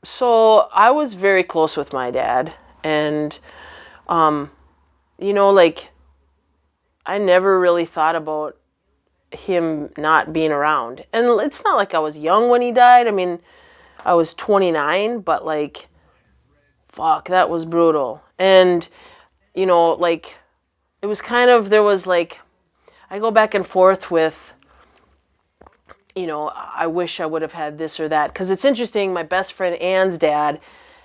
So I was very close with my dad, and um, like I never really thought about him not being around. And it's not like I was young when he died. I mean, I was 29, but like, fuck, that was brutal. And like it was kind of there was like I go back and forth with I wish I would have had this or that. Because it's interesting, my best friend Ann's dad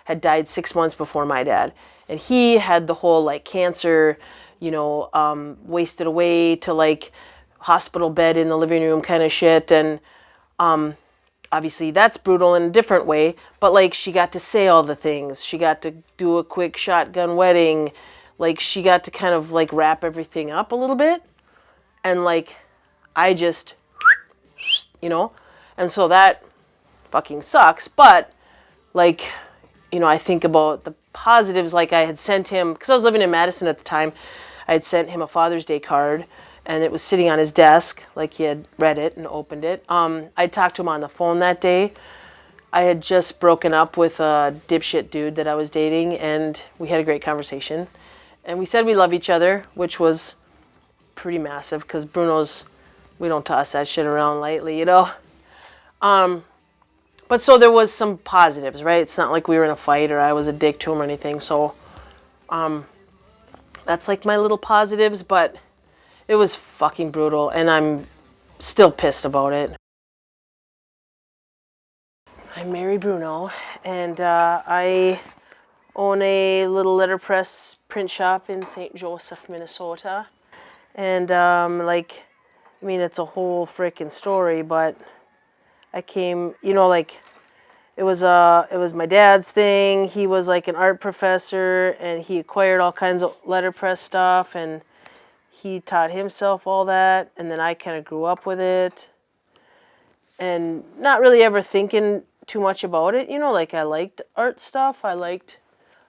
had died 6 months before my dad. And he had the whole like cancer, wasted away to like hospital bed in the living room kind of shit. And obviously that's brutal in a different way. But like she got to say all the things. She got to do a quick shotgun wedding. Like she got to kind of like wrap everything up a little bit. And like I just you know? And so that fucking sucks. But, like, I think about the positives. Like, I had sent him, because I was living in Madison at the time, I had sent him a Father's Day card, and it was sitting on his desk, like he had read it and opened it. I talked to him on the phone that day. I had just broken up with a dipshit dude that I was dating, and we had a great conversation. And we said we love each other, which was pretty massive, because we don't toss that shit around lightly. But so there was some positives, right? It's not like we were in a fight or I was a dick to him or anything. So that's like my little positives, but it was fucking brutal and I'm still pissed about it. I'm Mary Bruno and I own a little letterpress print shop in St. Joseph, Minnesota. And it's a whole freaking story, but I came, like it was my dad's thing. He was like an art professor and he acquired all kinds of letterpress stuff and he taught himself all that and then I kind of grew up with it and not really ever thinking too much about it. Like I liked art stuff. I liked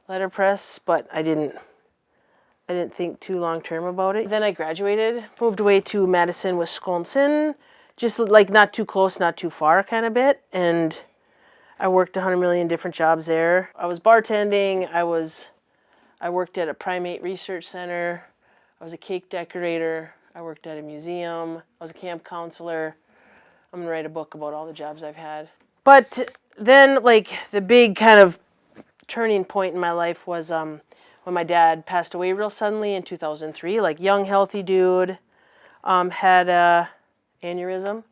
letterpress, but I didn't think too long term about it. Then I graduated, moved away to Madison, Wisconsin, just like not too close, not too far kind of bit, and I worked 100 million different jobs there. I was bartending. I worked at a primate research center. I was a cake decorator. I worked at a museum. I was a camp counselor. I'm gonna write a book about all the jobs I've had. But then, like the big kind of turning point in my life was when my dad passed away real suddenly in 2003. Like young, healthy dude, had a aneurysm.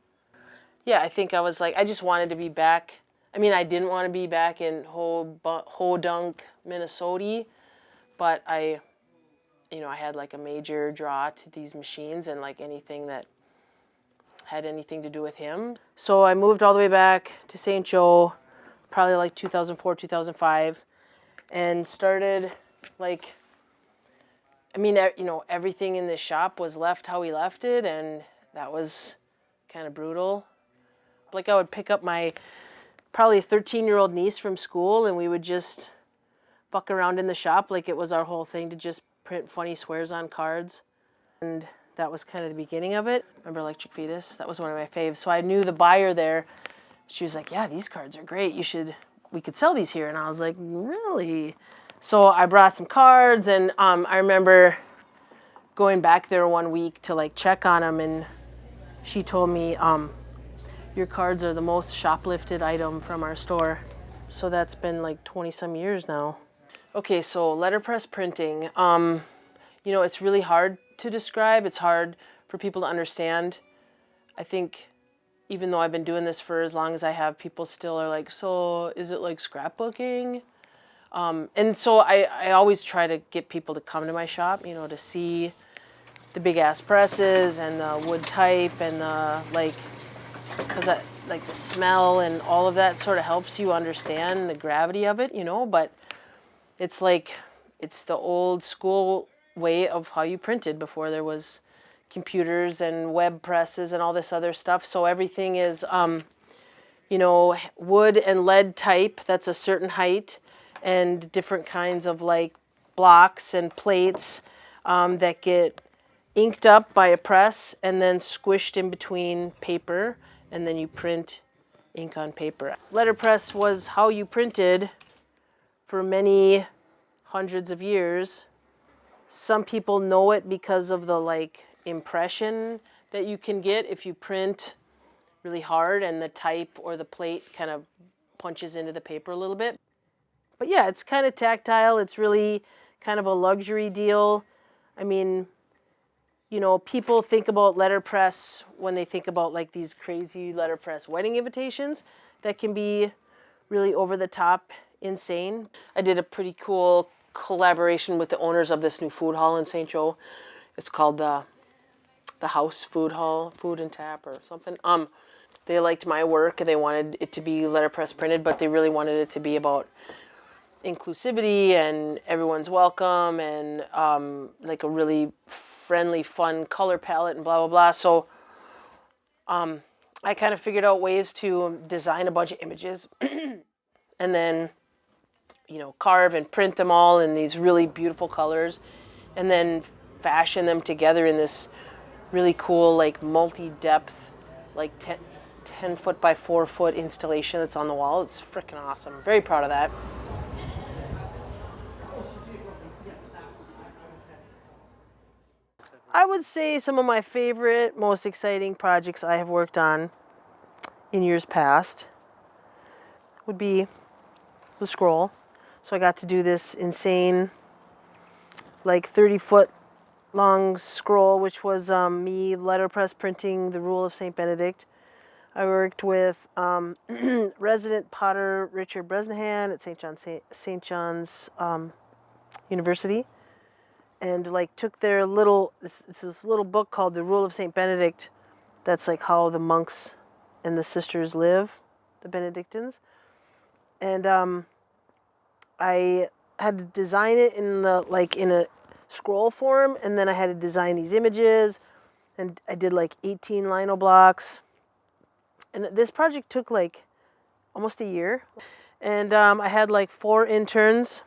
Yeah, I think I was like I just wanted to be back. I mean, I didn't want to be back in Hodunk, Minnesota, but I had like a major draw to these machines and like anything that had anything to do with him. So I moved all the way back to St. Joe, probably like 2004, 2005, and started like, everything in this shop was left how we left it, and that was kind of brutal. Like I would pick up my probably 13-year-old niece from school and we would just fuck around in the shop like it was our whole thing to just print funny swears on cards. And that was kind of the beginning of it. Remember Electric Fetus? That was one of my faves. So I knew the buyer there. She was like, yeah, these cards are great. We could sell these here. And I was like, really? So I brought some cards and I remember going back there one week to like check on them and she told me, your cards are the most shoplifted item from our store. So that's been like 20 some years now. Okay, so letterpress printing. It's really hard to describe. It's hard for people to understand. I think even though I've been doing this for as long as I have, people still are like, so is it like scrapbooking? And so I always try to get people to come to my shop, to see the big ass presses and the wood type and the because the smell and all of that sort of helps you understand the gravity of it, but it's like it's the old school way of how you printed before there was computers and web presses and all this other stuff. So everything is wood and lead type that's a certain height and different kinds of like blocks and plates that get inked up by a press and then squished in between paper and then you print ink on paper. Letterpress was how you printed for many hundreds of years. Some people know it because of the like impression that you can get if you print really hard and the type or the plate kind of punches into the paper a little bit. But yeah, it's kind of tactile. It's really kind of a luxury deal. I mean, you know, people think about letterpress when they think about like these crazy letterpress wedding invitations that can be really over the top insane. I did a pretty cool collaboration with the owners of this new food hall in St. Joe. It's called the House Food Hall, Food and Tap or something. They liked my work and they wanted it to be letterpress printed, but they really wanted it to be about inclusivity and everyone's welcome and like a really friendly, fun color palette and blah, blah, blah. So I kind of figured out ways to design a bunch of images and then, you know, carve and print them all in these really beautiful colors and then fashion them together in this really cool, like multi-depth, like 10 foot by 4 foot installation that's on the wall. It's freaking awesome. I'm very proud of that. I would say some of my favorite, most exciting projects I have worked on in years past would be the scroll. So I got to do this insane, like 30-foot long scroll, which was me letterpress printing the Rule of St. Benedict. I worked with resident potter Richard Bresnahan at St. John's University, and like took their little this little book called the Rule of St. Benedict. That's like how the monks and the sisters live, the Benedictines, and I had to design it in the like in a scroll form, and then I had to design these images, and I did like 18 lino blocks, and this project took like almost a year, and I had like 4 interns.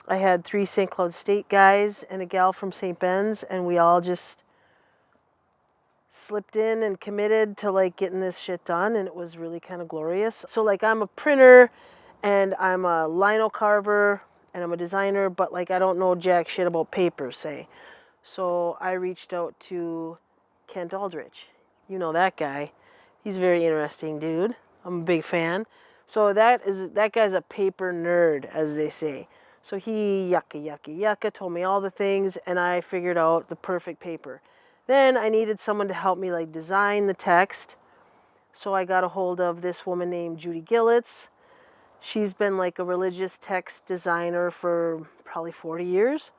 I had 3 St. Cloud State guys and a gal from St. Ben's, and we all just slipped in and committed to like getting this shit done, and it was really kind of glorious. So like I'm a printer and I'm a lino carver and I'm a designer, but like I don't know jack shit about paper, say. So I reached out to Kent Aldrich. You know that guy. He's a very interesting dude. I'm a big fan. So that guy's a paper nerd, as they say. So he yucca told me all the things, and I figured out the perfect paper. Then I needed someone to help me like design the text. So I got a hold of this woman named Judy Gillitz. She's been like a religious text designer for probably 40 years.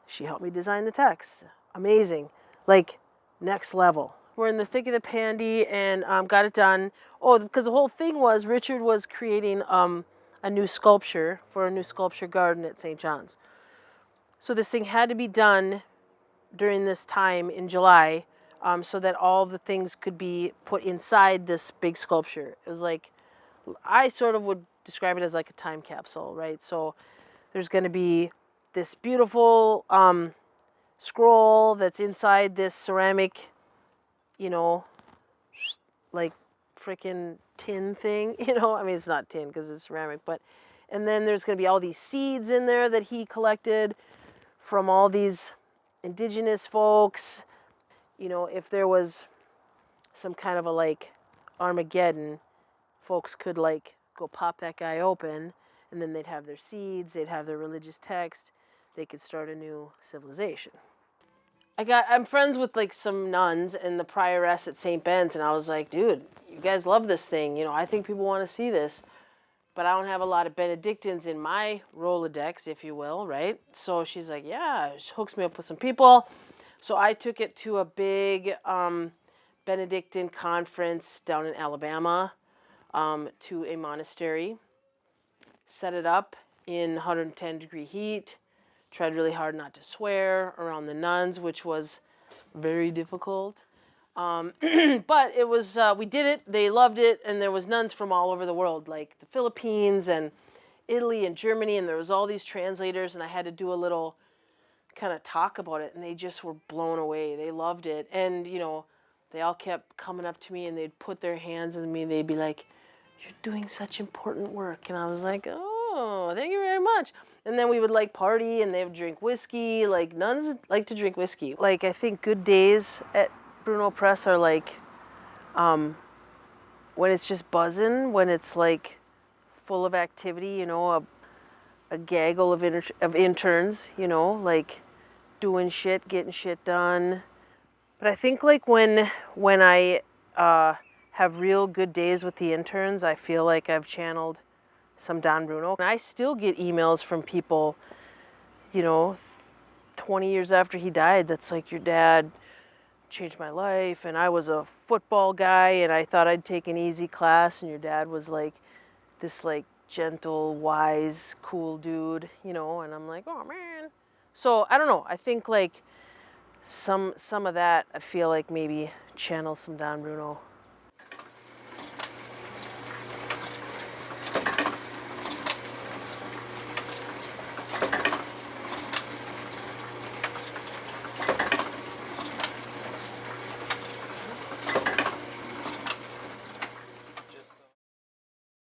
She helped me design the text. Amazing. Like next level. We're in the thick of the pandy and got it done. Oh, because the whole thing was Richard was creating a new sculpture for a new sculpture garden at St. John's. So this thing had to be done during this time in July so that all the things could be put inside this big sculpture. It was like, I sort of would describe it as like a time capsule, right? So there's going to be this beautiful scroll that's inside this ceramic, you know, like freaking tin thing, you know? I mean, it's not tin because it's ceramic, but, and then there's going to be all these seeds in there that he collected from all these indigenous folks. You know, if there was some kind of a like Armageddon, folks could like go pop that guy open and then they'd have their seeds, they'd have their religious text, they could start a new civilization. I'm friends with like some nuns and the prioress at St. Ben's, and I was like, dude, you guys love this thing, you know, I think people want to see this, but I don't have a lot of Benedictines in my Rolodex, if you will, right? So she's like, yeah, she hooks me up with some people. So I took it to a big Benedictine conference down in Alabama, to a monastery, set it up in 110-degree heat, tried really hard not to swear around the nuns, which was very difficult. But it was, we did it, they loved it, and there was nuns from all over the world, like the Philippines and Italy and Germany, and there was all these translators, and I had to do a little kind of talk about it, and they just were blown away. They loved it, and, you know, they all kept coming up to me, and they'd put their hands on me, and they'd be like, you're doing such important work. And I was like, oh, thank you very much. And then we would like party and they would drink whiskey. Like nuns like to drink whiskey. Like I think good days at Bruno Press are like when it's just buzzing, when it's like full of activity, you know, a gaggle of, of interns, you know, like doing shit, getting shit done. But I think like when I have real good days with the interns, I feel like I've channeled some Don Bruno. And I still get emails from people, you know, 20 years after he died, that's like, your dad changed my life, and I was a football guy, and I thought I'd take an easy class, and your dad was like this like gentle, wise, cool dude, you know, and I'm like, oh man. So I don't know. I think like some of that I feel like maybe channel some Don Bruno.